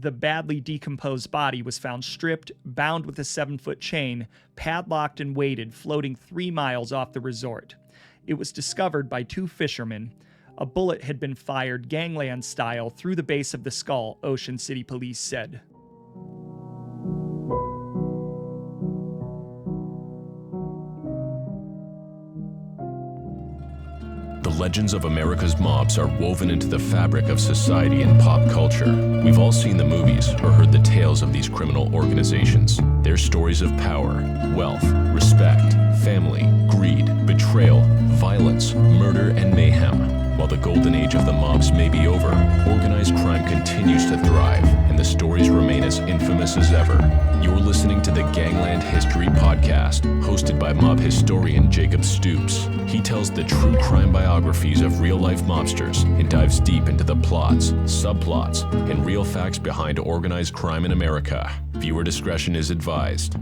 the badly decomposed body was found stripped, bound with a 7-foot chain, padlocked and weighted, floating 3 miles off the resort. It was discovered by 2 fishermen. A bullet had been fired Gangland style through the base of the skull, Ocean City Police said. The legends of America's mobs are woven into the fabric of society and pop culture. We've all seen the movies or heard the tales of these criminal organizations. Their stories of power, wealth, respect, family, greed, betrayal, violence, murder, and mayhem. While the golden age of the mobs may be over, organized crime continues to thrive, and the stories remain as infamous as ever. You're listening to the Gangland History Podcast, hosted by mob historian Jacob Stoops. He tells the true crime biographies of real-life mobsters and dives deep into the plots, subplots, and real facts behind organized crime in America. Viewer discretion is advised.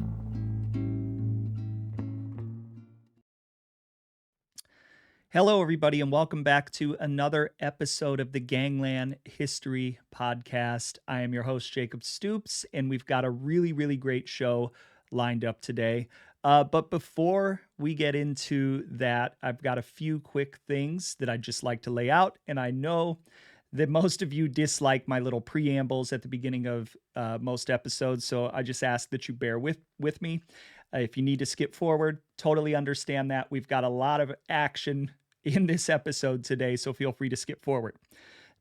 Hello, everybody, and welcome back to another episode of the Gangland History Podcast. I am your host, Jacob Stoops, and we've got a really great show lined up today. But before we get into that, I've got a few quick things that I'd just like to lay out, and I know that most of you dislike my little preambles at the beginning of most episodes, so I just ask that you bear with me. If you need to skip forward, totally understand that. We've got a lot of action in this episode today, so feel free to skip forward.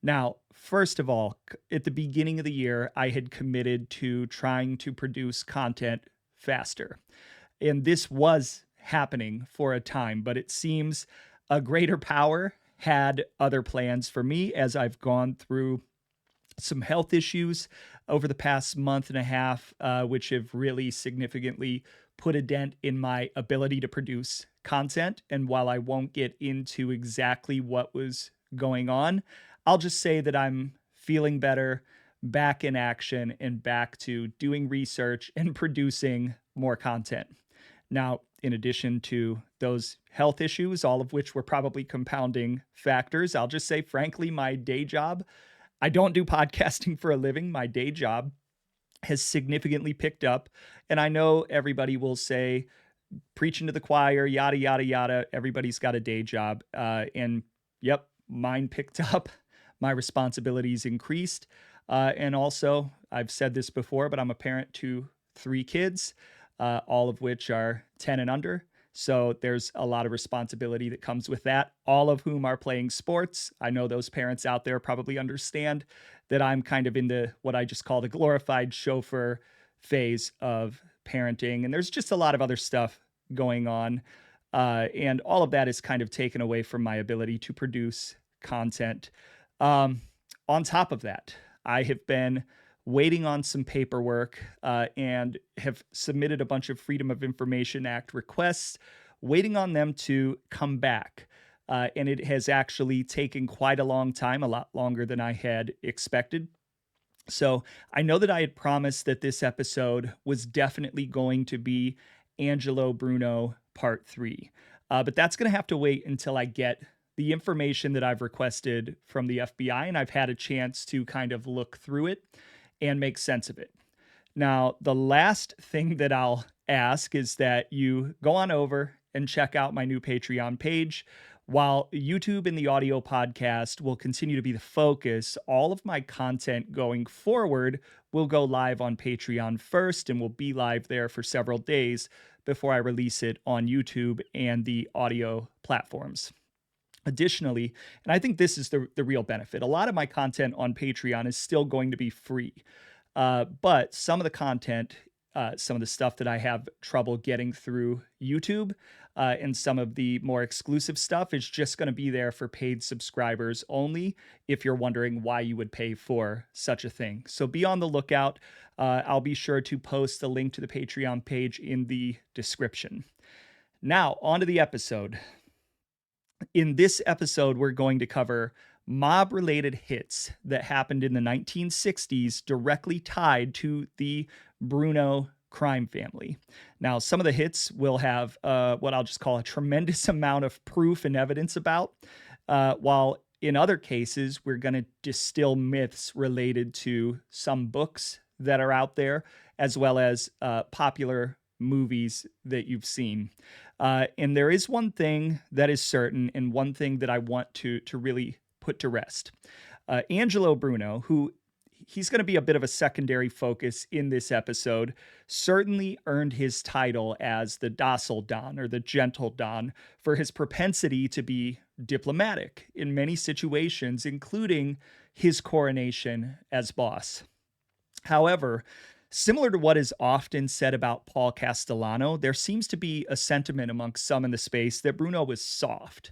Now, first of all, at the beginning of the year, I had committed to trying to produce content faster. And this was happening for a time, but it seems a greater power had other plans for me as I've gone through some health issues over the past month and a half, which have really significantly put a dent in my ability to produce content. And while I won't get into exactly what was going on, I'll just say that I'm feeling better, back in action, and back to doing research and producing more content. Now, in addition to those health issues, all of which were probably compounding factors, I'll just say, frankly, my day job, I don't do podcasting for a living. My day job has significantly picked up. And I know everybody will say, preaching to the choir, yada, yada, yada. Everybody's got a day job. And yep, mine picked up. My responsibilities increased. And also, I've said this before, but I'm a parent to 3 kids, all of which are 10 and under. So there's a lot of responsibility that comes with that, all of whom are playing sports. I know those parents out there probably understand that I'm kind of in the what I just call the glorified chauffeur phase of parenting. And there's just a lot of other stuff going on. And all of that is kind of taken away from my ability to produce content. On top of that, I have been waiting on some paperwork and have submitted a bunch of Freedom of Information Act requests, waiting on them to come back. And it has actually taken quite a long time, a lot longer than I had expected. So I know that I had promised that this episode was definitely going to be Angelo Bruno Part 3. But that's going to have to wait until I get the information that I've requested from the FBI and I've had a chance to kind of look through it and make sense of it. Now, the last thing that I'll ask is that you go on over and check out my new Patreon page. While YouTube and the audio podcast will continue to be the focus, all of my content going forward will go live on Patreon first and will be live there for several days before I release it on YouTube and the audio platforms. Additionally, and I think this is the real benefit, a lot of my content on Patreon is still going to be free. But some of the content, some of the stuff that I have trouble getting through YouTube, and some of the more exclusive stuff is just going to be there for paid subscribers only, if you're wondering why you would pay for such a thing. So be on the lookout. I'll be sure to post the link to the Patreon page in the description. Now, on to the episode. In this episode, we're going to cover mob-related hits that happened in the 1960s directly tied to the Bruno crime family. Now, some of the hits will have what I'll just call a tremendous amount of proof and evidence about, while In other cases, we're going to distill myths related to some books that are out there, as well as popular movies that you've seen. And there is one thing that is certain, and one thing that I want to really put to rest. Angelo Bruno, who he's going to be a bit of a secondary focus in this episode, certainly earned his title as the Docile Don or the Gentle Don for his propensity to be diplomatic in many situations, including his coronation as boss. However, similar to what is often said about Paul Castellano, there seems to be a sentiment amongst some in the space that Bruno was soft.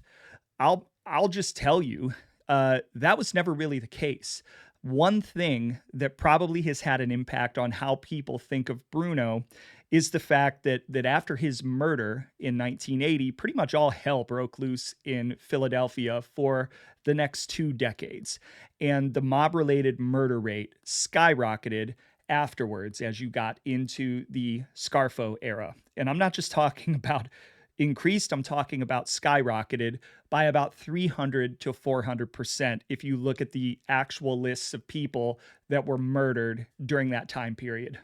I'll just tell you, that was never really the case. One thing that probably has had an impact on how people think of Bruno is the fact that after his murder in 1980, pretty much all hell broke loose in Philadelphia for the next 2 decades. And the mob related murder rate skyrocketed afterwards as you got into the Scarfo era. And I'm not just talking about increased, I'm talking about skyrocketed by about 300 to 400% if you look at the actual lists of people that were murdered during that time period.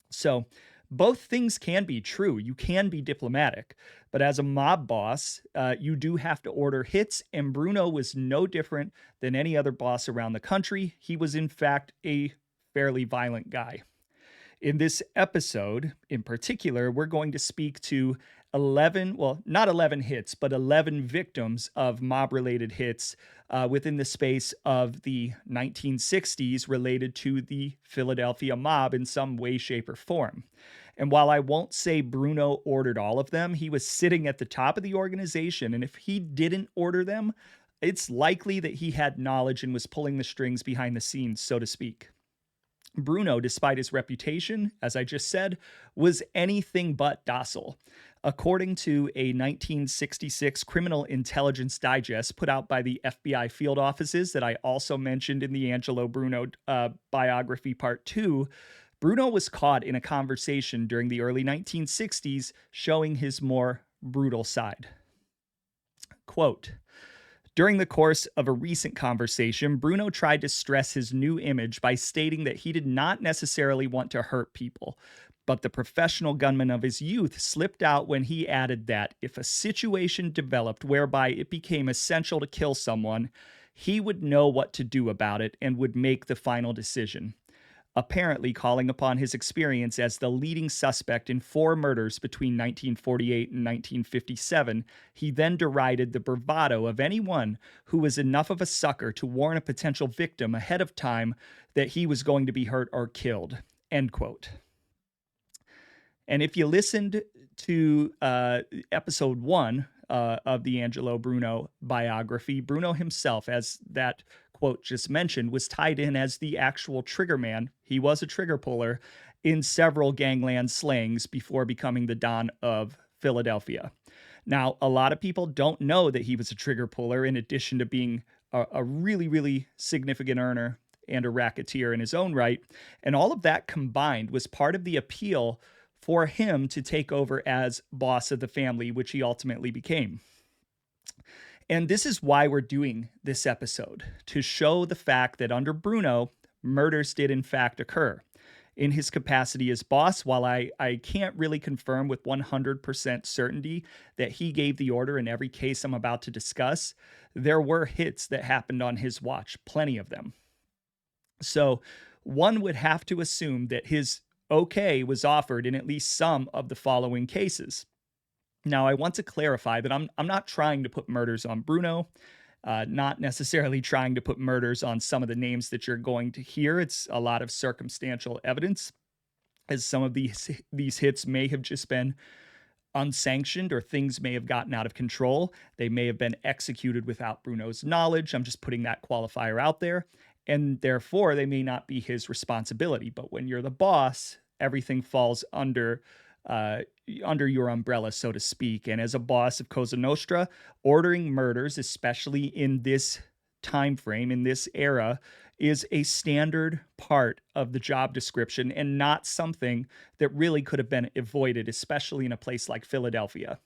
So, both things can be true. You can be diplomatic, but as a mob boss, you do have to order hits, and Bruno was no different than any other boss around the country. He was, in fact, a fairly violent guy. In this episode, in particular, we're going to speak to 11, well, not 11 hits, but 11 victims of mob related hits within the space of the 1960s related to the Philadelphia mob in some way, shape, or form. And while I won't say Bruno ordered all of them, he was sitting at the top of the organization. And if he didn't order them, it's likely that he had knowledge and was pulling the strings behind the scenes, so to speak. Bruno, despite his reputation, as I just said, was anything but docile. According to a 1966 Criminal Intelligence Digest put out by the FBI field offices that I also mentioned in the Angelo Bruno biography part 2, Bruno was caught in a conversation during the early 1960s showing his more brutal side. Quote, during the course of a recent conversation, Bruno tried to stress his new image by stating that he did not necessarily want to hurt people, but the professional gunman of his youth slipped out when he added that if a situation developed whereby it became essential to kill someone, he would know what to do about it and would make the final decision. Apparently calling upon his experience as the leading suspect in 4 murders between 1948 and 1957, he then derided the bravado of anyone who was enough of a sucker to warn a potential victim ahead of time that he was going to be hurt or killed. End quote. And if you listened to episode 1 of the Angelo Bruno biography, Bruno himself, as that quote just mentioned, was tied in as the actual trigger man. He was a trigger puller in several Gangland slayings before becoming the Don of Philadelphia. Now, a lot of people don't know that he was a trigger puller in addition to being a really, really significant earner and a racketeer in his own right. And all of that combined was part of the appeal for him to take over as boss of the family, which he ultimately became. And this is why we're doing this episode, to show the fact that under Bruno, murders did in fact occur. In his capacity as boss, while I can't really confirm with 100% certainty that he gave the order in every case I'm about to discuss, there were hits that happened on his watch, plenty of them. So one would have to assume that his okay was offered in at least some of the following cases. Now, I want to clarify that I'm not trying to put murders on Bruno, not necessarily trying to put murders on some of the names that you're going to hear. It's a lot of circumstantial evidence, as some of these hits may have just been unsanctioned, or things may have gotten out of control. They may have been executed without Bruno's knowledge. I'm just putting that qualifier out there. And therefore, they may not be his responsibility. But when you're the boss, everything falls under your umbrella, so to speak. And as a boss of Cosa Nostra, ordering murders, especially in this time frame, in this era, is a standard part of the job description and not something that really could have been avoided, especially in a place like Philadelphia.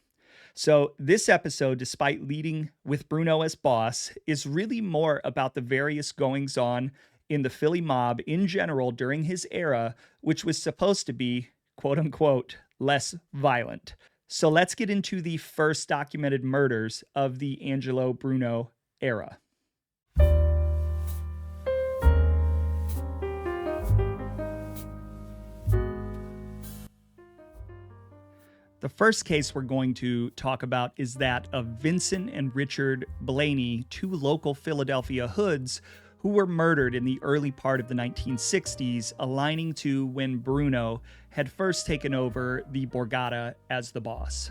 So, this episode, despite leading with Bruno as boss, is really more about the various goings on in the Philly mob in general during his era, which was supposed to be, quote unquote, less violent. So, let's get into the first documented murders of the Angelo Bruno era. The first case we're going to talk about is that of Vincent and Richard Blaney, two local Philadelphia hoods who were murdered in the early part of the 1960s, aligning to when Bruno had first taken over the Borgata as the boss.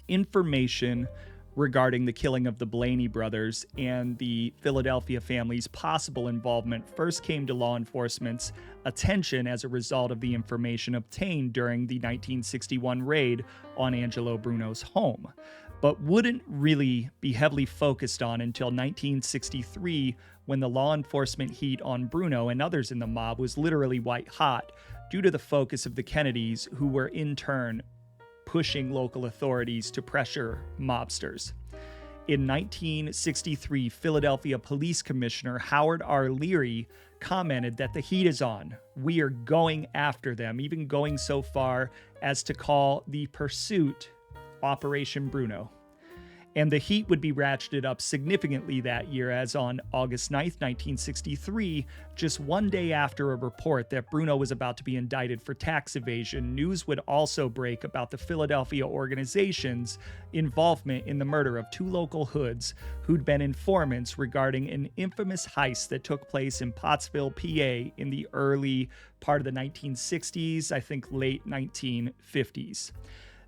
Information regarding the killing of the Blaney brothers and the Philadelphia family's possible involvement first came to law enforcement's attention as a result of the information obtained during the 1961 raid on Angelo Bruno's home, but wouldn't really be heavily focused on until 1963, when the law enforcement heat on Bruno and others in the mob was literally white hot due to the focus of the Kennedys, who were in turn pushing local authorities to pressure mobsters. In 1963, Philadelphia Police Commissioner Howard R. Leary commented that the heat is on. We are going after them, even going so far as to call the pursuit Operation Bruno. And the heat would be ratcheted up significantly that year, as on August 9th, 1963, just one day after a report that Bruno was about to be indicted for tax evasion, news would also break about the Philadelphia organization's involvement in the murder of two local hoods who'd been informants regarding an infamous heist that took place in Pottsville, PA in the early part of the 1960s, I think late 1950s.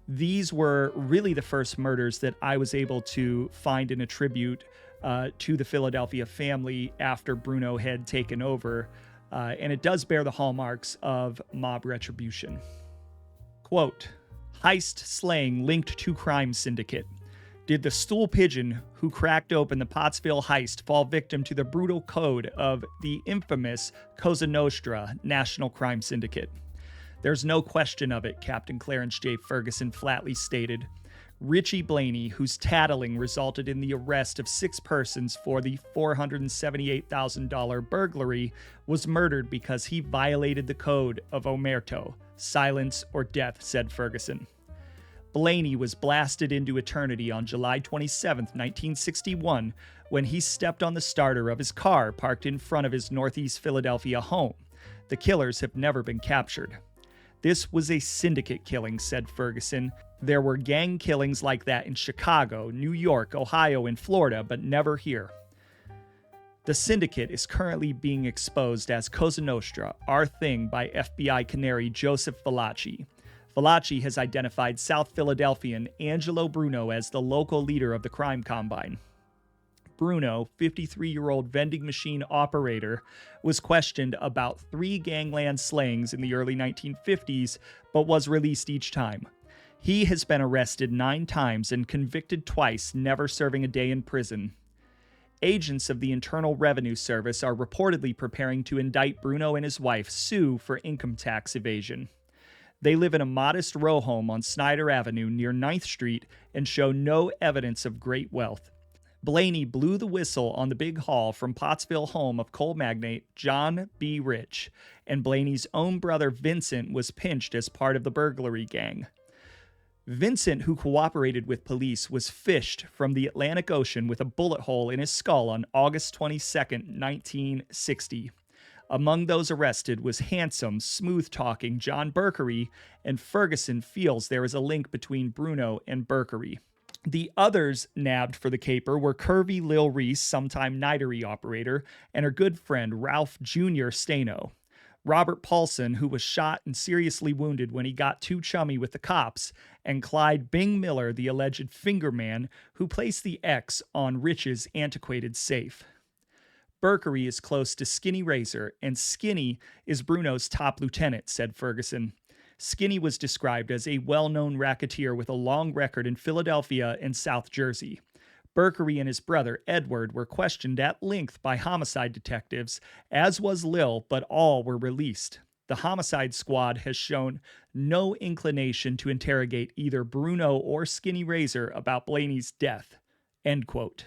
These were really the first murders that I was able to find and attribute to the Philadelphia family after Bruno had taken over, and it does bear the hallmarks of mob retribution. Quote, heist slaying linked to crime syndicate. Did the stool pigeon who cracked open the Pottsville heist fall victim to the brutal code of the infamous Cosa Nostra National Crime Syndicate? There's no question of it, Captain Clarence J. Ferguson flatly stated. Richie Blaney, whose tattling resulted in the arrest of 6 persons for the $478,000 burglary, was murdered because he violated the code of Omerto, silence or death, said Ferguson. Blaney was blasted into eternity on July 27, 1961, when he stepped on the starter of his car parked in front of his Northeast Philadelphia home. The killers have never been captured. This was a syndicate killing, said Ferguson. There were gang killings like that in Chicago, New York, Ohio, and Florida, but never here. The syndicate is currently being exposed as Cosa Nostra, Our Thing, by FBI canary Joseph Valachi. Valachi has identified South Philadelphian Angelo Bruno as the local leader of the crime combine. Bruno, 53-year-old vending machine operator, was questioned about 3 gangland slayings in the early 1950s, but was released each time. He has been arrested 9 times and convicted twice, never serving a day in prison. Agents of the Internal Revenue Service are reportedly preparing to indict Bruno and his wife, Sue, for income tax evasion. They live in a modest row home on Snyder Avenue near 9th Street and show no evidence of great wealth. Blaney blew the whistle on the big haul from Pottsville home of coal magnate John B. Rich, and Blaney's own brother Vincent was pinched as part of the burglary gang. Vincent, who cooperated with police, was fished from the Atlantic Ocean with a bullet hole in his skull on August 22, 1960. Among those arrested was handsome, smooth-talking John Berkery, and Ferguson feels there is a link between Bruno and Berkery. The others nabbed for the caper were curvy Lil Reese, sometime nightery operator, and her good friend Ralph Jr. Stano. Robert Paulson, who was shot and seriously wounded when he got too chummy with the cops, and Clyde Bing Miller, the alleged fingerman, who placed the X on Rich's antiquated safe. Berkery is close to Skinny Razor, and Skinny is Bruno's top lieutenant, said Ferguson. Skinny was described as a well-known racketeer with a long record in Philadelphia and South Jersey. Berkery and his brother, Edward, were questioned at length by homicide detectives, as was Lil, but all were released. The homicide squad has shown no inclination to interrogate either Bruno or Skinny Razor about Blaney's death. End quote.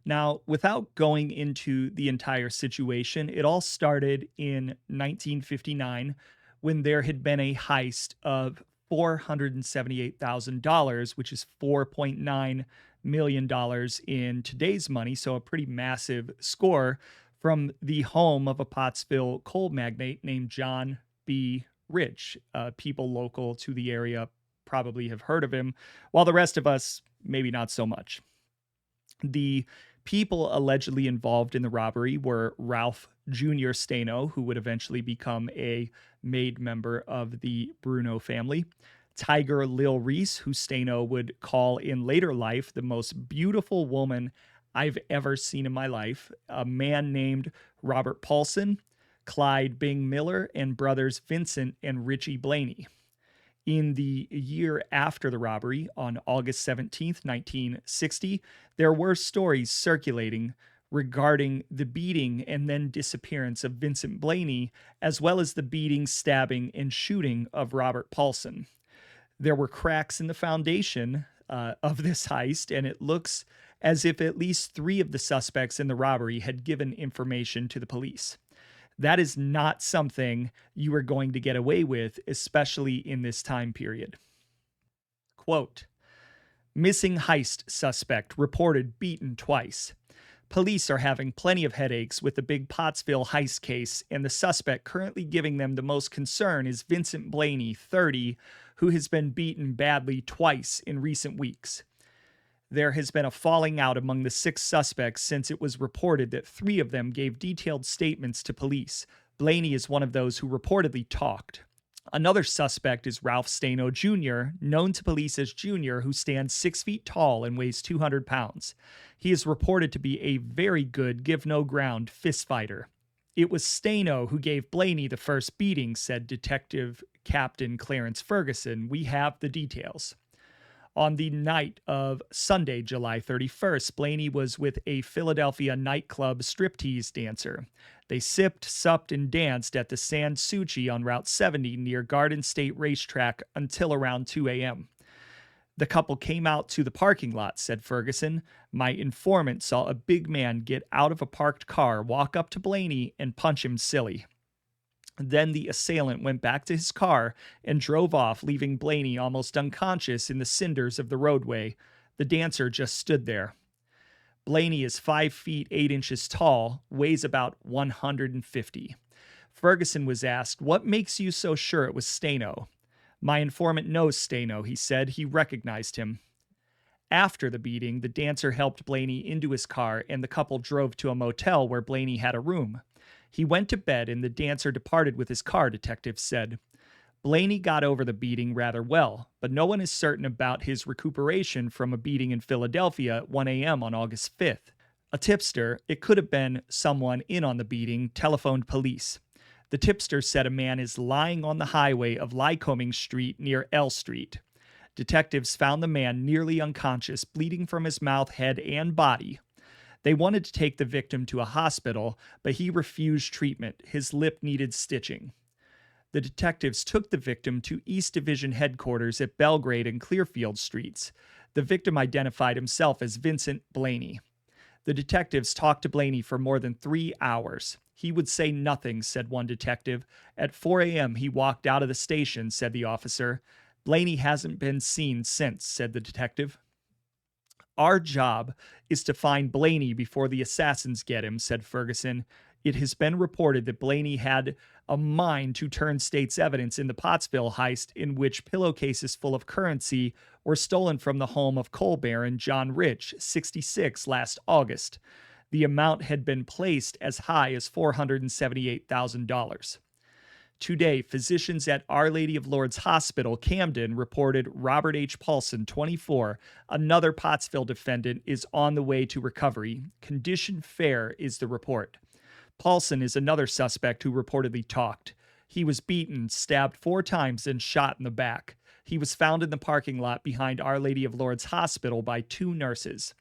Now, without going into the entire situation, it all started in 1959 when there had been a heist of $478,000, which is $4.9 million dollars in today's money. So, a pretty massive score from the home of a Pottsville coal magnate named John B. Rich. People local to the area probably have heard of him, while the rest of us, maybe not so much. The people allegedly involved in the robbery were Ralph Jr. Stano, who would eventually become a made member of the Bruno family, Tiger Lil Reese, who Stano would call in later life the most beautiful woman I've ever seen in my life, a man named Robert Paulson, Clyde Bing Miller, and brothers Vincent and Richie Blaney. In the year after the robbery, on August 17th, 1960, there were stories circulating regarding the beating and then disappearance of Vincent Blaney, as well as the beating, stabbing, and shooting of Robert Paulson. There were cracks in the foundation of this heist, and it looks as if at least three of the suspects in the robbery had given information to the police. That is not something you are going to get away with, especially in this time period. Quote, missing heist suspect reported beaten twice. Police are having plenty of headaches with the big Pottsville heist case, and the suspect currently giving them the most concern is Vincent Blaney, 30, who has been beaten badly twice in recent weeks. There has been a falling out among the 6 suspects since it was reported that 3 of them gave detailed statements to police. Blaney is one of those who reportedly talked. Another suspect is Ralph Stano Jr., known to police as Junior, who stands 6 feet tall and weighs 200 pounds. He is reported to be a very good give-no-ground fistfighter. It was Stano who gave Blaney the first beating, said Detective Captain Clarence Ferguson. We have the details. On the night of Sunday, July 31st, Blaney was with a Philadelphia nightclub striptease dancer. They sipped, supped, and danced at the San Suchi on Route 70 near Garden State Racetrack until around 2 a.m. The couple came out to the parking lot, said Ferguson. My informant saw a big man get out of a parked car, walk up to Blaney, and punch him silly. Then the assailant went back to his car and drove off, leaving Blaney almost unconscious in the cinders of the roadway. The dancer just stood there. Blaney is 5 feet 8 inches tall, weighs about 150. Ferguson was asked, what makes you so sure it was Stano? My informant knows Stano, he said. He recognized him. After the beating, the dancer helped Blaney into his car, and the couple drove to a motel where Blaney had a room. He went to bed and the dancer departed with his car, detectives said. Blaney got over the beating rather well, but no one is certain about his recuperation from a beating in Philadelphia at 1 a.m. on August 5th. A tipster, it could have been someone in on the beating, telephoned police. The tipster said a man is lying on the highway of Lycoming Street near L Street. Detectives found the man nearly unconscious, bleeding from his mouth, head, and body. They wanted to take the victim to a hospital, but he refused treatment. His lip needed stitching. The detectives took the victim to East Division headquarters at Belgrade and Clearfield Streets. The victim identified himself as Vincent Blaney. The detectives talked to Blaney for more than 3 hours. He would say nothing, said one detective. At 4 a.m., he walked out of the station, said the officer. Blaney hasn't been seen since, said the detective. Our job is to find Blaney before the assassins get him, said Ferguson. It has been reported that Blaney had a mind to turn state's evidence in the Pottsville heist, in which pillowcases full of currency were stolen from the home of coal baron John Rich, 66, last August. The amount had been placed as high as $478,000. Today, physicians at Our Lady of Lourdes Hospital, Camden, reported Robert H. Paulson, 24, another Pottsville defendant, is on the way to recovery. Condition fair is the report. Paulson is another suspect who reportedly talked. He was beaten, stabbed 4 times, and shot in the back. He was found in the parking lot behind Our Lady of Lourdes Hospital by 2 nurses.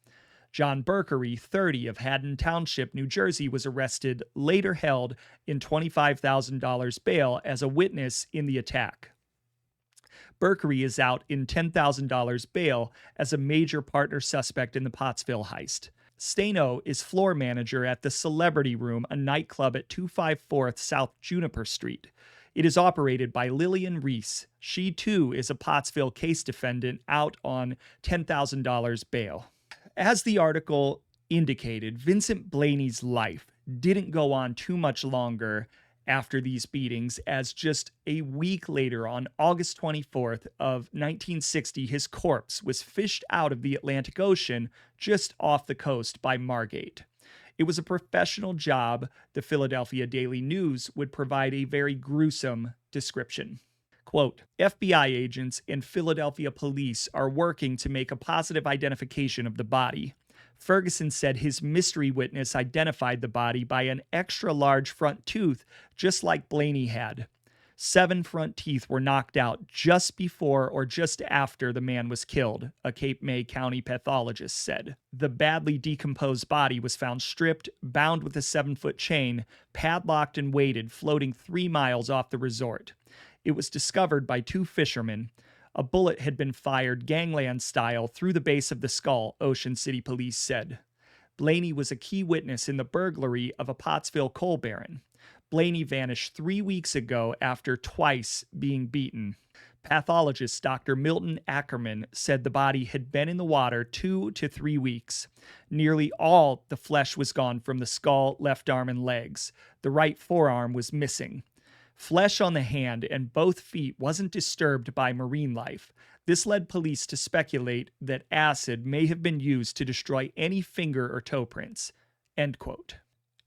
John Berkery, 30, of Haddon Township, New Jersey, was arrested, later held in $25,000 bail as a witness in the attack. Berkery is out in $10,000 bail as a major partner suspect in the Pottsville heist. Staino is floor manager at the Celebrity Room, a nightclub at 254 South Juniper Street. It is operated by Lillian Reese. She, too, is a Pottsville case defendant out on $10,000 bail. As the article indicated, Vincent Blaney's life didn't go on too much longer after these beatings, as just a week later, on August 24th of 1960, his corpse was fished out of the Atlantic Ocean just off the coast by Margate. It was a professional job. The Philadelphia Daily News would provide a very gruesome description. Quote, FBI agents and Philadelphia police are working to make a positive identification of the body. Ferguson said his mystery witness identified the body by an extra large front tooth, just like Blaney had. 7 front teeth were knocked out just before or just after the man was killed, a Cape May County pathologist said. The badly decomposed body was found stripped, bound with a 7-foot chain, padlocked and weighted, floating 3 miles off the resort. It was discovered by 2 fishermen. A bullet had been fired gangland style through the base of the skull, Ocean City Police said. Blaney was a key witness in the burglary of a Pottsville coal baron. Blaney vanished 3 weeks ago after twice being beaten. Pathologist Dr. Milton Ackerman said the body had been in the water 2 to 3 weeks. Nearly all the flesh was gone from the skull, left arm, and legs. The right forearm was missing. Flesh on the hand and both feet wasn't disturbed by marine life. This led police to speculate that acid may have been used to destroy any finger or toe prints. End quote.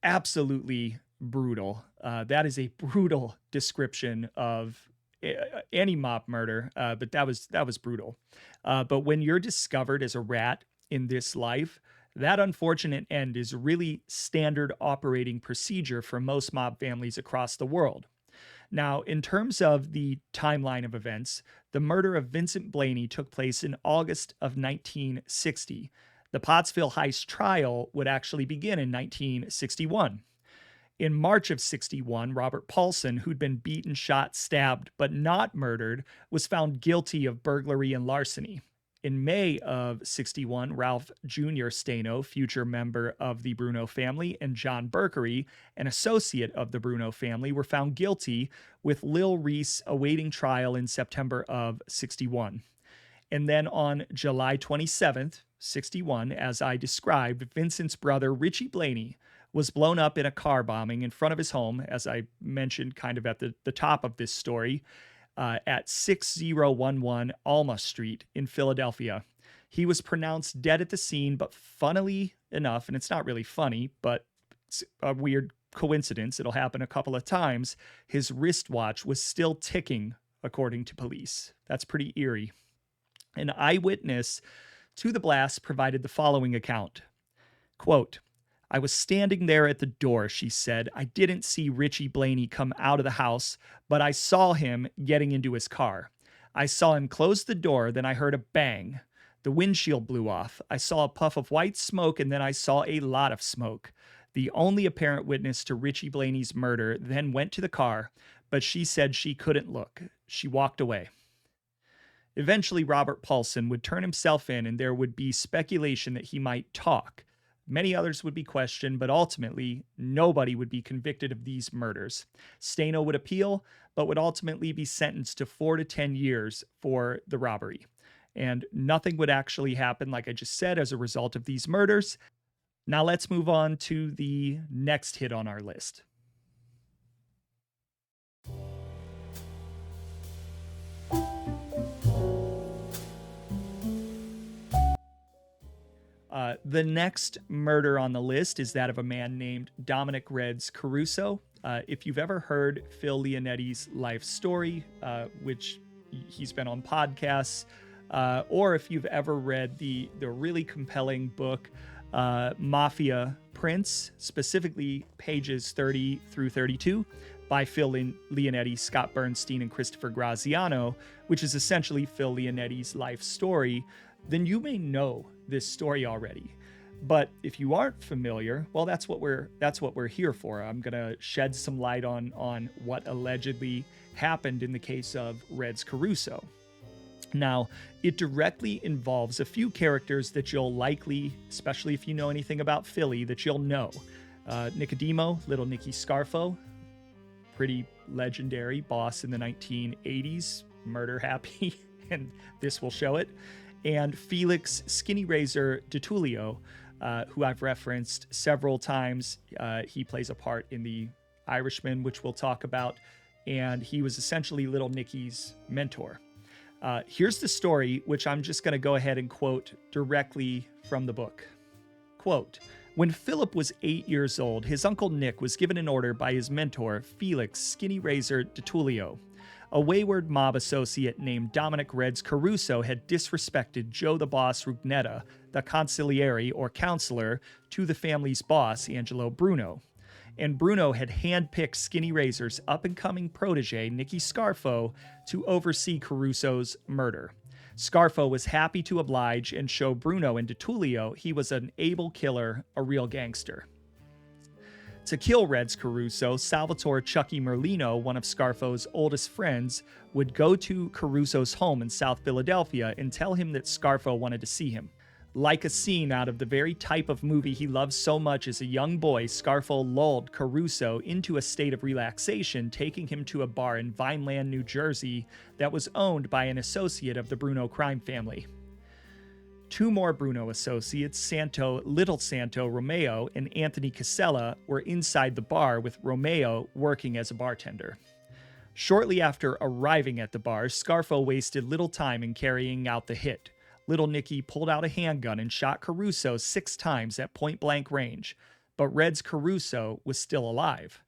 Absolutely brutal. That is a brutal description of any mob murder, but that was brutal. But when you're discovered as a rat in this life, that unfortunate end is really standard operating procedure for most mob families across the world. Now, in terms of the timeline of events, the murder of Vincent Blaney took place in August of 1960. The Pottsville heist trial would actually begin in 1961. In March of 61, Robert Paulson, who'd been beaten, shot, stabbed, but not murdered, was found guilty of burglary and larceny. In May of 61, Ralph Jr. Staino, future member of the Bruno family, and John Berkery, an associate of the Bruno family, were found guilty, with Lil Reese awaiting trial in September of 61. And then on July 27th, 61, as I described, Vincent's brother, Richie Blaney, was blown up in a car bombing in front of his home, as I mentioned kind of at the top of this story, at 6011 Alma Street in Philadelphia. He was pronounced dead at the scene, but funnily enough, and it's not really funny, but it's a weird coincidence, it'll happen a couple of times, his wristwatch was still ticking, according to police. That's pretty eerie. An eyewitness to the blast provided the following account. Quote, I was standing there at the door, she said. I didn't see Richie Blaney come out of the house, but I saw him getting into his car. I saw him close the door, then I heard a bang. The windshield blew off. I saw a puff of white smoke, and then I saw a lot of smoke. The only apparent witness to Richie Blaney's murder then went to the car, but she said she couldn't look. She walked away. Eventually, Robert Paulson would turn himself in, and there would be speculation that he might talk. Many others would be questioned, but ultimately, nobody would be convicted of these murders. Staino would appeal, but would ultimately be sentenced to 4 to 10 years for the robbery. And nothing would actually happen, like I just said, as a result of these murders. Now let's move on to the next hit on our list. The next murder on the list is that of a man named Dominick Reds Caruso. If you've ever heard Phil Leonetti's life story, which he's been on podcasts, or if you've ever read the really compelling book, Mafia Prince, specifically pages 30 through 32, by Phil Leonetti, Scott Bernstein, and Christopher Graziano, which is essentially Phil Leonetti's life story, then you may know this story already. But if you aren't familiar, well, that's what we're here for. I'm gonna shed some light on what allegedly happened in the case of Reds Caruso. Now, it directly involves a few characters that you'll likely, especially if you know anything about Philly, that you'll know. Nicodemo, Little Nicky Scarfo, pretty legendary boss in the 1980s, murder happy, and this will show it. And Felix Skinny Razor DiTullio, who I've referenced several times. He plays a part in The Irishman, which we'll talk about, and he was essentially Little Nicky's mentor. Here's the story, which I'm just going to go ahead and quote directly from the book. Quote, "When Philip was 8 years old, his uncle Nick was given an order by his mentor, Felix Skinny Razor DiTullio. A wayward mob associate named Dominick Reds Caruso had disrespected Joe the Boss Rugnetta, the consigliere or counselor, to the family's boss, Angelo Bruno. And Bruno had handpicked Skinny Razor's up-and-coming protege, Nicky Scarfo, to oversee Caruso's murder. Scarfo was happy to oblige and show Bruno and DiTullio he was an able killer, a real gangster. To kill Reds Caruso, Salvatore Chucky Merlino, one of Scarfo's oldest friends, would go to Caruso's home in South Philadelphia and tell him that Scarfo wanted to see him. Like a scene out of the very type of movie he loved so much as a young boy, Scarfo lulled Caruso into a state of relaxation, taking him to a bar in Vineland, New Jersey that was owned by an associate of the Bruno crime family. Two more Bruno associates, Little Santo Romeo and Anthony Casella, were inside the bar with Romeo working as a bartender. Shortly after arriving at the bar, Scarfo wasted little time in carrying out the hit. Little Nicky pulled out a handgun and shot Caruso 6 times at point-blank range, but Reds Caruso was still alive.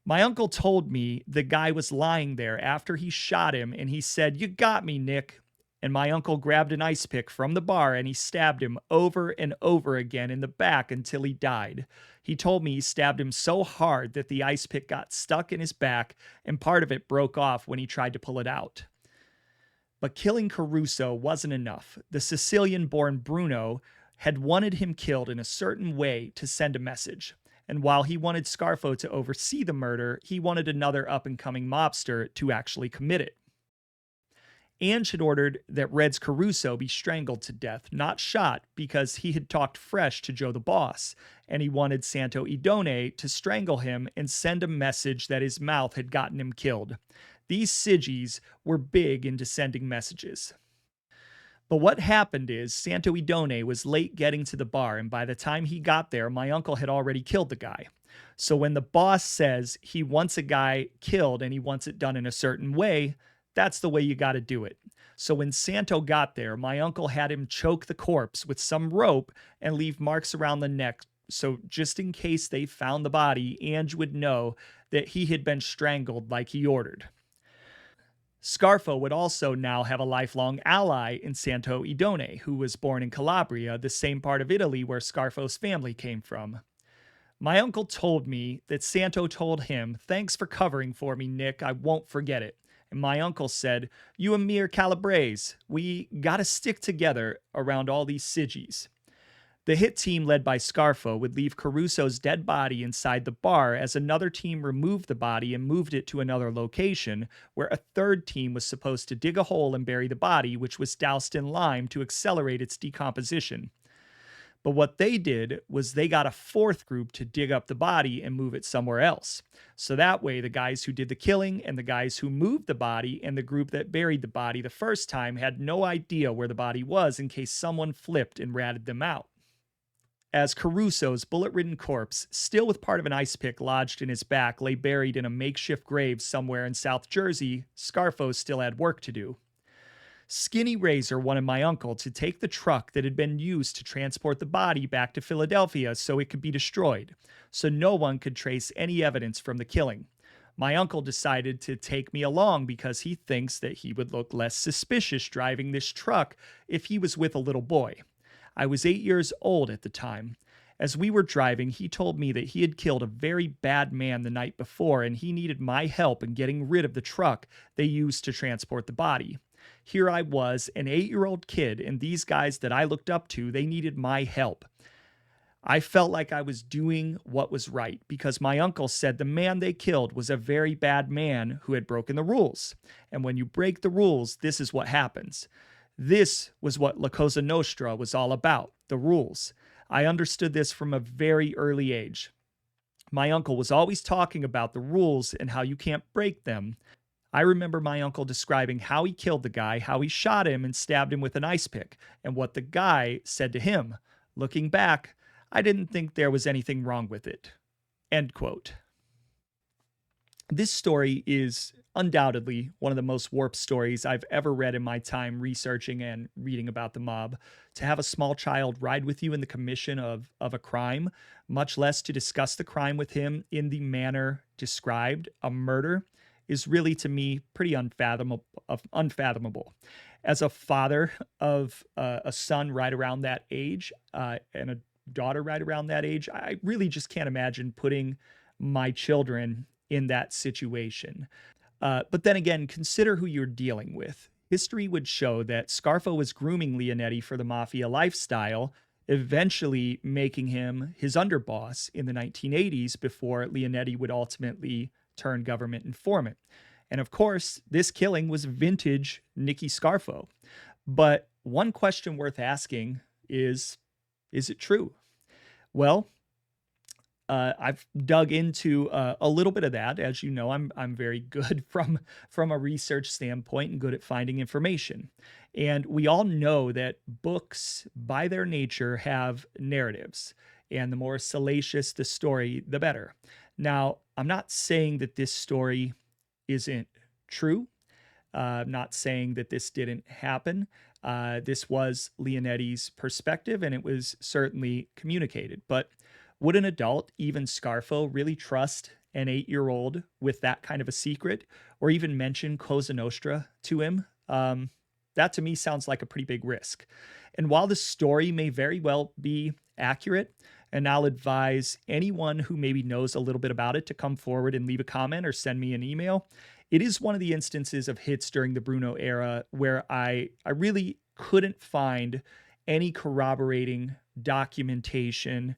My uncle told me the guy was lying there after he shot him, and he said, 'You got me, Nick.' And my uncle grabbed an ice pick from the bar and he stabbed him over and over again in the back until he died. He told me he stabbed him so hard that the ice pick got stuck in his back and part of it broke off when he tried to pull it out. But killing Caruso wasn't enough. The Sicilian-born Bruno had wanted him killed in a certain way to send a message. And while he wanted Scarfo to oversee the murder, he wanted another up-and-coming mobster to actually commit it. Ange had ordered that Reds Caruso be strangled to death, not shot, because he had talked fresh to Joe the Boss, and he wanted Santo Idone to strangle him and send a message that his mouth had gotten him killed. These Sigis were big into sending messages. But what happened is Santo Idone was late getting to the bar, and by the time he got there, my uncle had already killed the guy. So when the boss says he wants a guy killed and he wants it done in a certain way, that's the way you got to do it. So when Santo got there, my uncle had him choke the corpse with some rope and leave marks around the neck. So just in case they found the body, Ange would know that he had been strangled like he ordered. Scarfo would also now have a lifelong ally in Santo Idone, who was born in Calabria, the same part of Italy where Scarfo's family came from. My uncle told me that Santo told him, "Thanks for covering for me, Nick. I won't forget it." And my uncle said, "You and me are Calabrese. We gotta stick together around all these Sigis." The hit team led by Scarfo would leave Caruso's dead body inside the bar as another team removed the body and moved it to another location, where a third team was supposed to dig a hole and bury the body, which was doused in lime to accelerate its decomposition. But what they did was they got a fourth group to dig up the body and move it somewhere else. So that way, the guys who did the killing and the guys who moved the body and the group that buried the body the first time had no idea where the body was in case someone flipped and ratted them out. As Caruso's bullet-ridden corpse, still with part of an ice pick lodged in his back, lay buried in a makeshift grave somewhere in South Jersey, Scarfo still had work to do. Skinny Razor wanted my uncle to take the truck that had been used to transport the body back to Philadelphia so it could be destroyed, so no one could trace any evidence from the killing. My uncle decided to take me along because he thinks that he would look less suspicious driving this truck if he was with a little boy. I was 8 years old at the time. As we were driving, he told me that he had killed a very bad man the night before and he needed my help in getting rid of the truck they used to transport the body. Here I was, an 8-year-old kid, and these guys that I looked up to, they needed my help. I felt like I was doing what was right because my uncle said the man they killed was a very bad man who had broken the rules. And when you break the rules, this is what happens. This was what La Cosa Nostra was all about, the rules. I understood this from a very early age. My uncle was always talking about the rules and how you can't break them. I remember my uncle describing how he killed the guy, how he shot him and stabbed him with an ice pick, and what the guy said to him. Looking back, I didn't think there was anything wrong with it. End quote. This story is undoubtedly one of the most warped stories I've ever read in my time researching and reading about the mob. To have a small child ride with you in the commission of a crime, much less to discuss the crime with him in the manner described, a murder, is really to me pretty unfathomable. As a father of a son right around that age and a daughter right around that age, I really just can't imagine putting my children in that situation. But then again, consider who you're dealing with. History would show that Scarfo was grooming Leonetti for the mafia lifestyle, eventually making him his underboss in the 1980s before Leonetti would ultimately turn government informant. And of course, this killing was vintage Nicky Scarfo. But one question worth asking is it true? Well, I've dug into a little bit of that. As you know, I'm very good from a research standpoint and good at finding information. And we all know that books, by their nature, have narratives, and the more salacious the story, the better. Now, I'm not saying that this story isn't true. I'm not saying that this didn't happen. This was Leonetti's perspective, and it was certainly communicated. But would an adult, even Scarfo, really trust an 8-year-old with that kind of a secret, or even mention Cosa Nostra to him? That to me sounds like a pretty big risk. And while the story may very well be accurate, and I'll advise anyone who maybe knows a little bit about it to come forward and leave a comment or send me an email. It is one of the instances of hits during the Bruno era where I really couldn't find any corroborating documentation,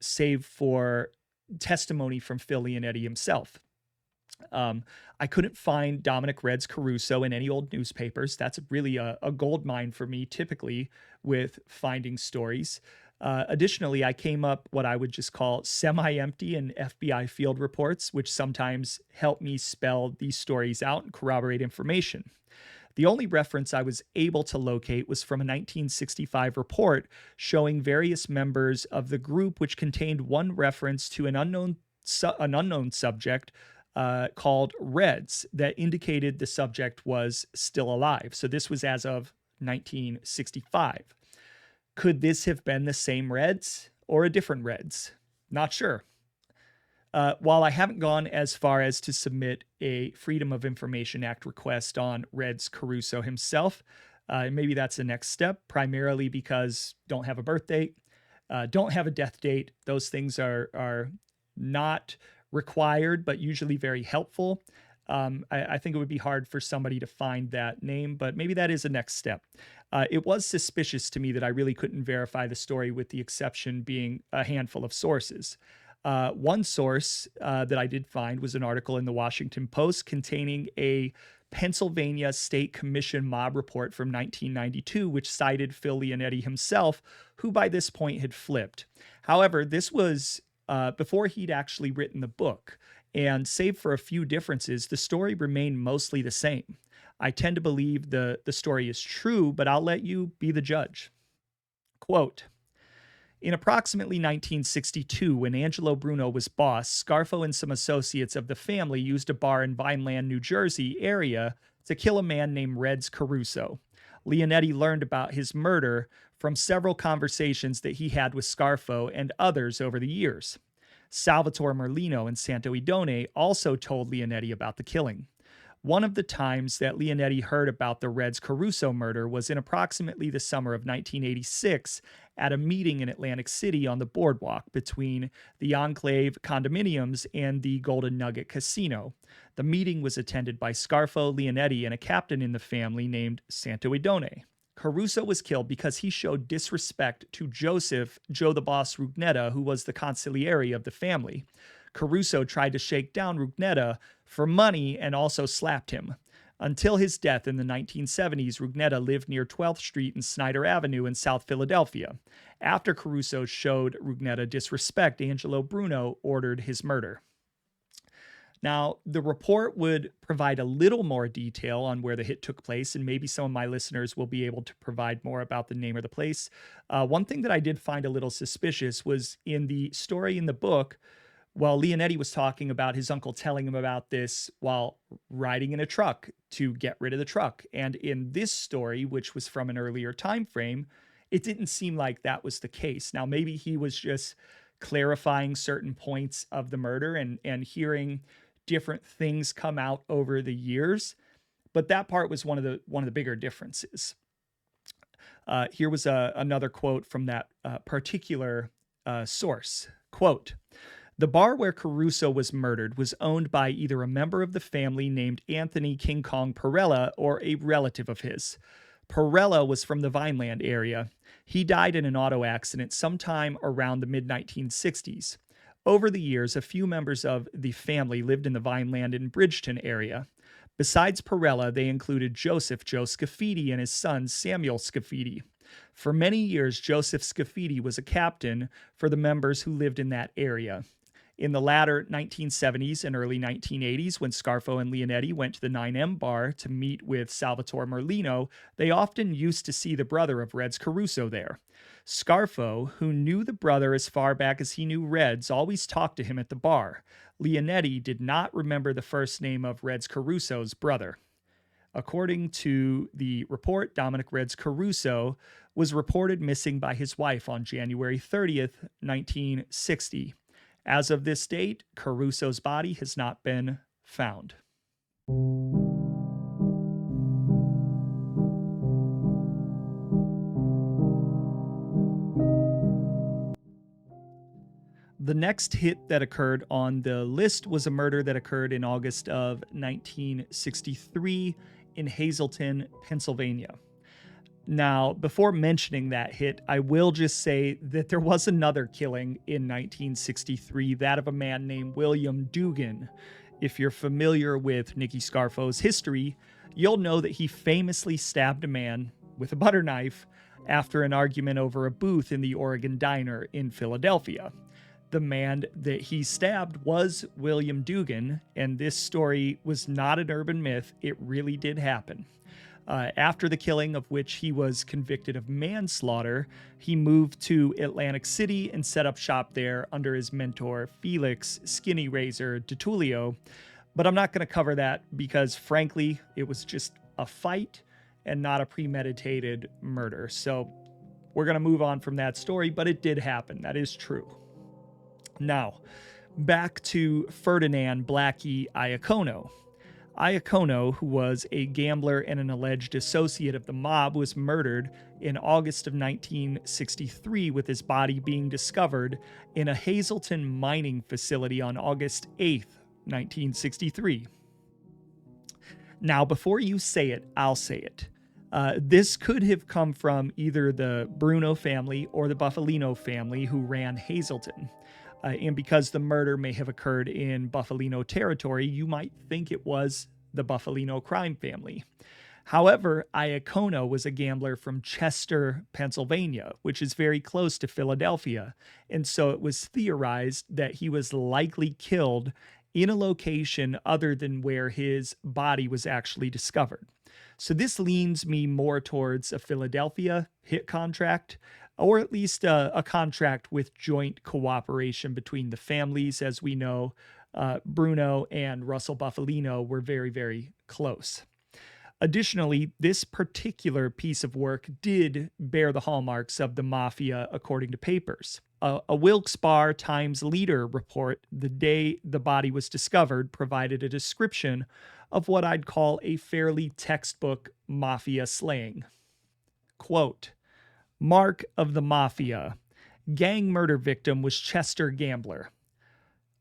save for testimony from Phil Leonetti himself. I couldn't find Dominick Red's Caruso in any old newspapers. That's really a gold mine for me, typically, with finding stories. Additionally, I came up what I would just call semi-empty and FBI field reports, which sometimes help me spell these stories out and corroborate information. The only reference I was able to locate was from a 1965 report showing various members of the group, which contained one reference to an unknown subject called Reds that indicated the subject was still alive. So this was as of 1965. Could this have been the same Reds or a different Reds? Not sure. While I haven't gone as far as to submit a Freedom of Information Act request on Reds Caruso himself, maybe that's the next step, primarily because don't have a birth date, don't have a death date. Those things are not required, but usually very helpful. I think it would be hard for somebody to find that name, but maybe that is a next step. It was suspicious to me that I really couldn't verify the story, with the exception being a handful of sources. One source that I did find was an article in the Washington Post containing a Pennsylvania State Commission mob report from 1992, which cited Phil Leonetti himself, who by this point had flipped. However, this was before he'd actually written the book, and save for a few differences, the story remained mostly the same. I tend to believe the story is true, but I'll let you be the judge. Quote, in approximately 1962, when Angelo Bruno was boss, Scarfo and some associates of the family used a bar in Vineland, New Jersey area to kill a man named Reds Caruso. Leonetti learned about his murder from several conversations that he had with Scarfo and others over the years. Salvatore Merlino and Santo Idone also told Leonetti about the killing. One of the times that Leonetti heard about the Reds Caruso murder was in approximately the summer of 1986 at a meeting in Atlantic City on the boardwalk between the Enclave condominiums and the Golden Nugget Casino. The meeting was attended by Scarfo Leonetti and a captain in the family named Santo Idone. Caruso was killed because he showed disrespect to Joseph, Joe the Boss Rugnetta, who was the consigliere of the family. Caruso tried to shake down Rugnetta for money and also slapped him. Until his death in the 1970s, Rugnetta lived near 12th Street and Snyder Avenue in South Philadelphia. After Caruso showed Rugnetta disrespect, Angelo Bruno ordered his murder. Now, the report would provide a little more detail on where the hit took place, and maybe some of my listeners will be able to provide more about the name of the place. One thing that I did find a little suspicious was in the story in the book, while Leonetti was talking about his uncle telling him about this while riding in a truck to get rid of the truck. And in this story, which was from an earlier time frame, it didn't seem like that was the case. Now, maybe he was just clarifying certain points of the murder and hearing different things come out over the years, but that part was one of the bigger differences. Here was another quote from that particular source. Quote, "The bar where Caruso was murdered was owned by either a member of the family named Anthony King Kong Perella or a relative of his. Perella was from the Vineland area. He died in an auto accident sometime around the mid-1960s. Over the years, a few members of the family lived in the Vineland and Bridgeton area. Besides Perella, they included Joseph Joe Scafidi and his son Samuel Scafidi. For many years, Joseph Scafidi was a captain for the members who lived in that area. In the latter 1970s and early 1980s, when Scarfo and Leonetti went to the 9M bar to meet with Salvatore Merlino, they often used to see the brother of Reds Caruso there. Scarfo, who knew the brother as far back as he knew Reds, always talked to him at the bar. Leonetti did not remember the first name of Reds Caruso's brother." According to the report, Dominick Reds Caruso was reported missing by his wife on January 30th, 1960. As of this date, Caruso's body has not been found. The next hit that occurred on the list was a murder that occurred in August of 1963 in Hazleton, Pennsylvania. Now, before mentioning that hit, I will just say that there was another killing in 1963, that of a man named William Dugan. If you're familiar with Nicky Scarfo's history, you'll know that he famously stabbed a man with a butter knife after an argument over a booth in the Oregon Diner in Philadelphia. The man that he stabbed was William Dugan, and this story was not an urban myth. It really did happen. After the killing, of which he was convicted of manslaughter, he moved to Atlantic City and set up shop there under his mentor, Felix Skinny Razor DiTullio. But I'm not going to cover that because, frankly, it was just a fight and not a premeditated murder. So we're going to move on from that story, but it did happen. That is true. Now, back to Ferdinand Blackie Iacono. Iacono, who was a gambler and an alleged associate of the mob, was murdered in August of 1963, with his body being discovered in a Hazleton mining facility on August 8th, 1963. Now, before you say it, I'll say it. This could have come from either the Bruno family or the Buffalino family who ran Hazleton. And because the murder may have occurred in Buffalino territory, you might think it was the Buffalino crime family. However, Iacono was a gambler from Chester, Pennsylvania, which is very close to Philadelphia, and so it was theorized that he was likely killed in a location other than where his body was actually discovered. So this leans me more towards a Philadelphia hit contract, or at least a contract with joint cooperation between the families. As we know, Bruno and Russell Buffalino were very, very close. Additionally, this particular piece of work did bear the hallmarks of the mafia, according to papers. A Wilkes-Barre Times Leader report the day the body was discovered provided a description of what I'd call a fairly textbook mafia slaying. Quote, "Mark of the Mafia. Gang murder victim was Chester Gambler.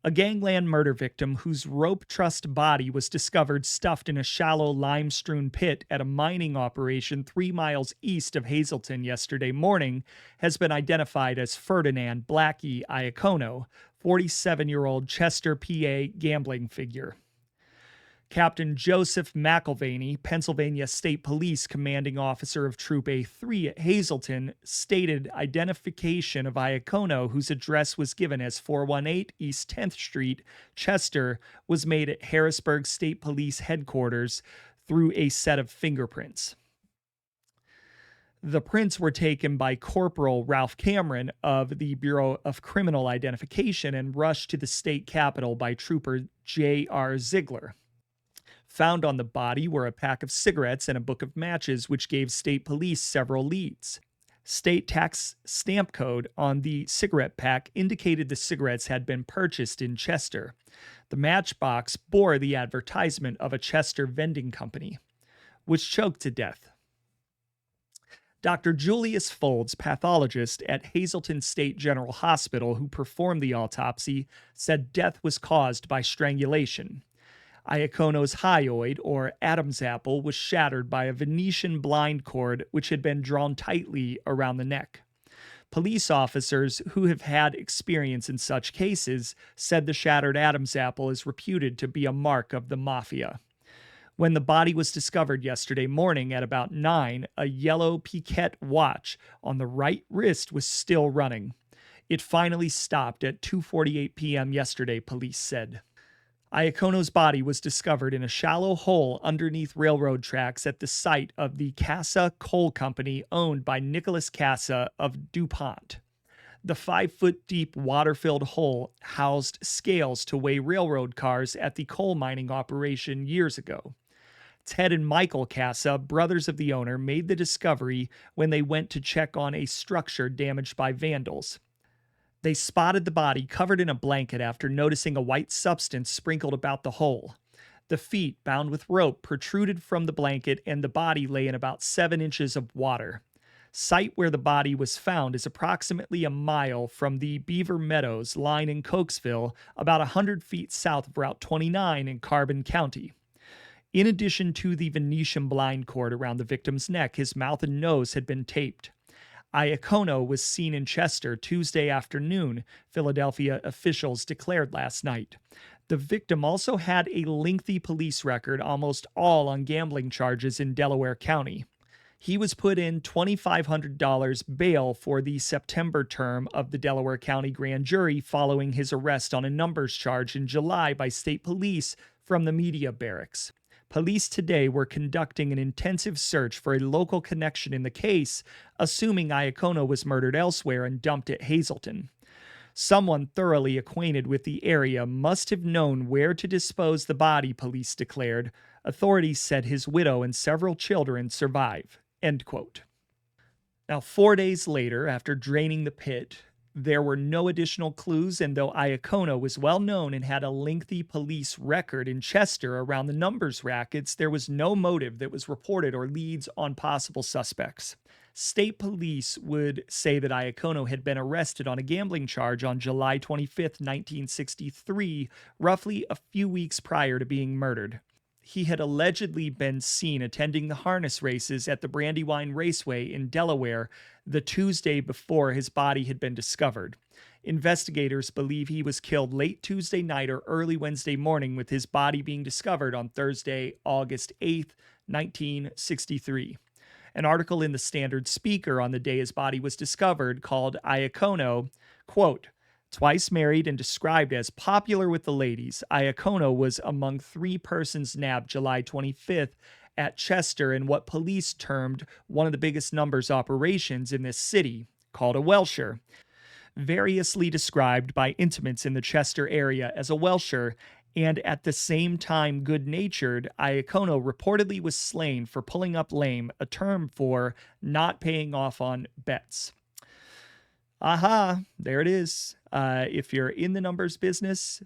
A gangland murder victim whose rope-trussed body was discovered stuffed in a shallow lime-strewn pit at a mining operation 3 miles east of Hazleton yesterday morning has been identified as Ferdinand Blackie Iacono, 47-year-old Chester, PA gambling figure. Captain Joseph McIlvaney, Pennsylvania State Police commanding officer of Troop A3 at Hazleton, stated identification of Iacono, whose address was given as 418 East 10th Street, Chester, was made at Harrisburg State Police headquarters through a set of fingerprints. The prints were taken by Corporal Ralph Cameron of the Bureau of Criminal Identification and rushed to the state capitol by Trooper J.R. Ziegler. Found on the body were a pack of cigarettes and a book of matches, which gave state police several leads. State tax stamp code on the cigarette pack indicated the cigarettes had been purchased in Chester. The matchbox bore the advertisement of a Chester vending company, which choked to death. Dr. Julius Folds, pathologist at Hazleton State General Hospital, who performed the autopsy, said death was caused by strangulation. Iacono's hyoid, or Adam's apple, was shattered by a Venetian blind cord which had been drawn tightly around the neck. Police officers who have had experience in such cases said the shattered Adam's apple is reputed to be a mark of the mafia. When the body was discovered yesterday morning at about 9, a yellow Piquet watch on the right wrist was still running. It finally stopped at 2:48 p.m. yesterday, police said. Iacono's body was discovered in a shallow hole underneath railroad tracks at the site of the Casa Coal Company owned by Nicholas Casa of DuPont. The 5-foot-deep water-filled hole housed scales to weigh railroad cars at the coal mining operation years ago. Ted and Michael Casa, brothers of the owner, made the discovery when they went to check on a structure damaged by vandals. They spotted the body covered in a blanket after noticing a white substance sprinkled about the hole. The feet, bound with rope, protruded from the blanket, and the body lay in about 7 inches of water. Site where the body was found is approximately a mile from the Beaver Meadows line in Cokesville, about 100 feet south of Route 29 in Carbon County. In addition to the Venetian blind cord around the victim's neck, his mouth and nose had been taped. Iacono was seen in Chester Tuesday afternoon, Philadelphia officials declared last night. The victim also had a lengthy police record, almost all on gambling charges in Delaware County. He was put in $2,500 bail for the September term of the Delaware County grand jury following his arrest on a numbers charge in July by state police from the media barracks. Police today were conducting an intensive search for a local connection in the case, assuming Iacono was murdered elsewhere and dumped at Hazleton. Someone thoroughly acquainted with the area must have known where to dispose the body, police declared. Authorities said his widow and several children survive. End quote. Now, 4 days later, after draining the pit, there were no additional clues, and though Iacono was well known and had a lengthy police record in Chester around the numbers rackets, there was no motive that was reported or leads on possible suspects. State police would say that Iacono had been arrested on a gambling charge on July 25, 1963, roughly a few weeks prior to being murdered. He had allegedly been seen attending the harness races at the Brandywine Raceway in Delaware the Tuesday before his body had been discovered. Investigators believe he was killed late Tuesday night or early Wednesday morning, with his body being discovered on Thursday, August 8, 1963. An article in the Standard Speaker on the day his body was discovered called Iacono, quote, "Twice married and described as popular with the ladies, Iacono was among 3 persons nabbed July 25th at Chester in what police termed one of the biggest numbers operations in this city, called a Welsher. Variously described by intimates in the Chester area as a Welsher And at the same time, good-natured, Iacono reportedly was slain for pulling up lame, a term for not paying off on bets. Aha, there it is. If you're in the numbers business,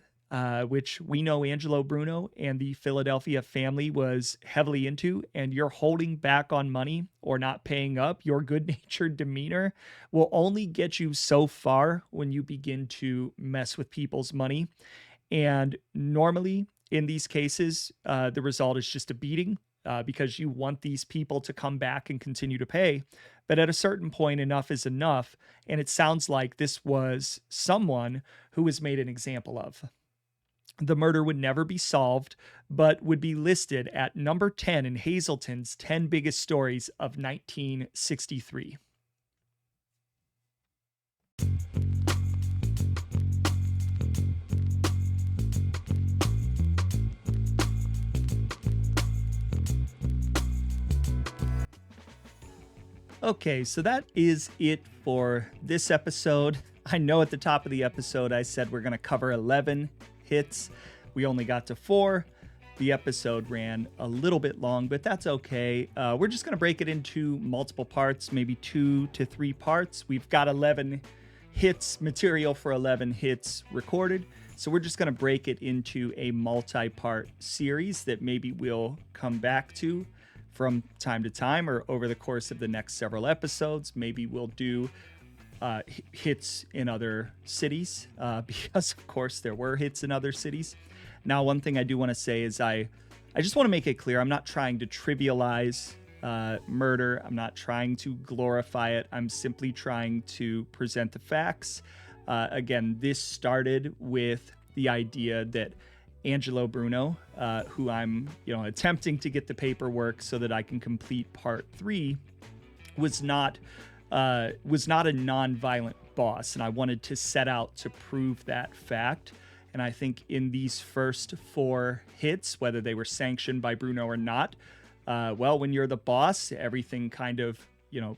which we know Angelo Bruno and the Philadelphia family was heavily into, and you're holding back on money or not paying up, your good-natured demeanor will only get you so far when you begin to mess with people's money. And normally in these cases, the result is just a beating because you want these people to come back and continue to pay. But at a certain point, enough is enough. And it sounds like this was someone who was made an example of. The murder would never be solved, but would be listed at number 10 in Hazelton's 10 Biggest Stories of 1963. Okay, so that is it for this episode. I know at the top of the episode I said we're going to cover 11 hits. We only got to 4. The episode ran a little bit long, but that's okay. We're just going to break it into multiple parts, maybe 2 to 3 parts. We've got 11 hits, material for 11 hits recorded. So we're just going to break it into a multi-part series that maybe we'll come back to from time to time or over the course of the next several episodes. Maybe we'll do hits in other cities because, of course, there were hits in other cities. Now, one thing I do want to say is I just want to make it clear I'm not trying to trivialize murder. I'm not trying to glorify it. I'm simply trying to present the facts. Again, this started with the idea that Angelo Bruno, who I'm attempting to get the paperwork so that I can complete part 3, was not a non-violent boss, and I wanted to set out to prove that fact. And I think in these first 4 hits, whether they were sanctioned by Bruno or not, when you're the boss, everything kind of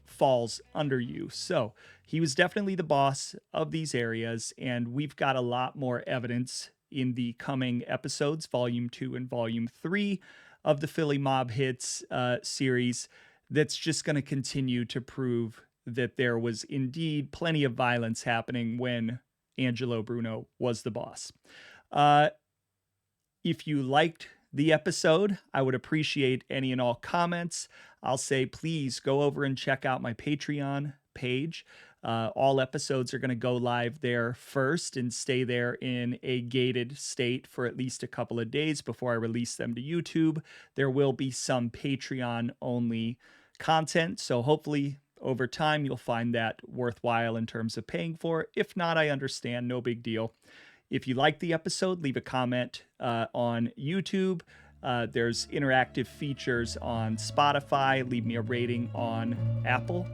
falls under you. So he was definitely the boss of these areas, and we've got a lot more evidence in the coming episodes, Volume 2 and Volume 3 of the Philly Mob Hits series, that's just going to continue to prove that there was indeed plenty of violence happening when Angelo Bruno was the boss. If you liked the episode, I would appreciate any and all comments. I'll say please go over and check out my Patreon page. All episodes are going to go live there first and stay there in a gated state for at least a couple of days before I release them to YouTube. There will be some Patreon-only content, so hopefully over time you'll find that worthwhile in terms of paying for it. If not, I understand, no big deal. If you like the episode, leave a comment on YouTube. There's interactive features on Spotify. Leave me a rating on Apple.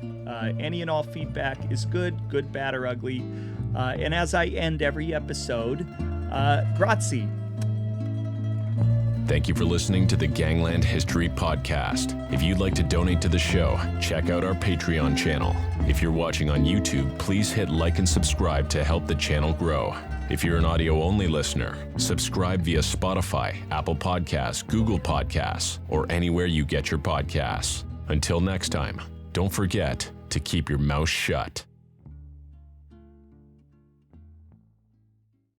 Any and all feedback is good, bad, or ugly. And as I end every episode, grazie. Thank you for listening to the Gangland History Podcast. If you'd like to donate to the show, check out our Patreon channel. If you're watching on YouTube, please hit like and subscribe to help the channel grow. If you're an audio-only listener, subscribe via Spotify, Apple Podcasts, Google Podcasts, or anywhere you get your podcasts. Until next time, don't forget to keep your mouth shut.